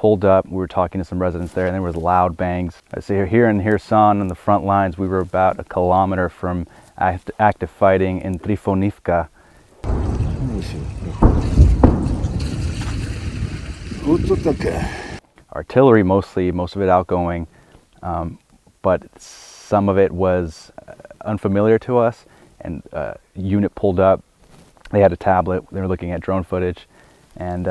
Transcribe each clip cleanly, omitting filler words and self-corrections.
pulled up, we were talking to some residents there, and there was loud bangs. So here in Kherson on the front lines, we were about a kilometer from active fighting in Trifonivka. Artillery mostly, most of it outgoing, but some of it was unfamiliar to us, and a unit pulled up. They had a tablet, they were looking at drone footage, and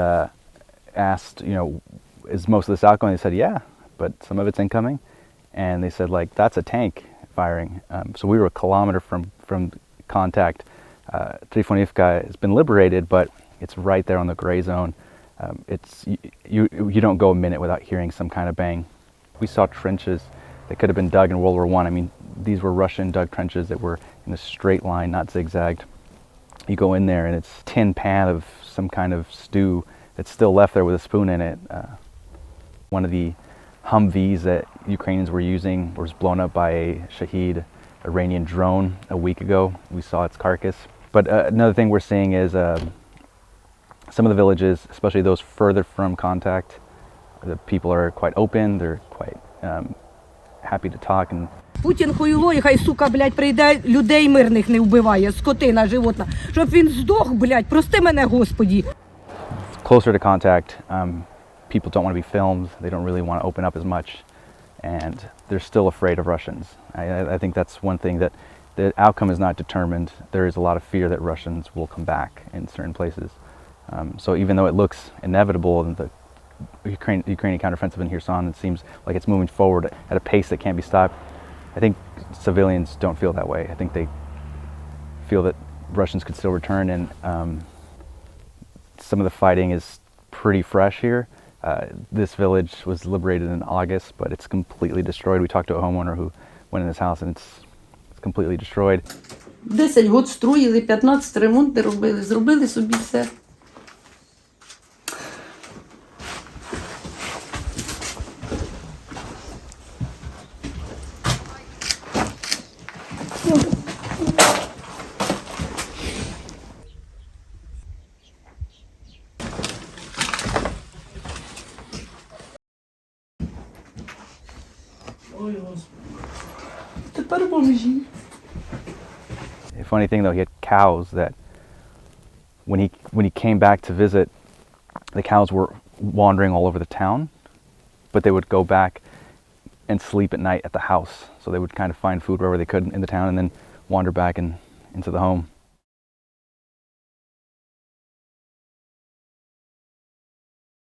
asked, you know, is most of this outgoing? They said, yeah, but some of it's incoming. And they said, like, that's a tank firing. So we were a kilometer from contact. Trifonivka has been liberated, but it's right there on the gray zone. You don't go a minute without hearing some kind of bang. We saw trenches that could have been dug in World War I. I mean, these were Russian dug trenches that were in a straight line, not zigzagged. You go in there and it's a tin pan of some kind of stew that's still left there with a spoon in it. One of the humvees that Ukrainians were using was blown up by a Shaheed Iranian drone a week ago. We saw its carcass. But another thing we're seeing is some of the villages, especially those further from contact, the people are quite open, they're quite happy to talk. And Путін хуйло, і хай, сука, блядь, прийде, людей мирних не вбиває, скотина, животна. Щоб він здох, блядь, прости мене, Господі. Closer to contact, people don't want to be filmed, they don't really want to open up as much, and they're still afraid of Russians. I think that's one thing, that the outcome is not determined. There is a lot of fear that Russians will come back in certain places. So even though it looks inevitable, and the Ukrainian counteroffensive in Kherson, it seems like it's moving forward at a pace that can't be stopped, I think civilians don't feel that way. I think they feel that Russians could still return, and some of the fighting is pretty fresh here. This village was liberated in August, but it's completely destroyed. We talked to a homeowner who went in his house, and it's completely destroyed. 10 років строїли, 15 ремонти робили, зробили собі все. Ой, Господи. Тепер бомжі. The funny thing though, he had cows that when he came back to visit, the cows were wandering all over the town, but they would go back and sleep at night at the house. So they would kind of find food wherever they could in the town and then wander back into the home.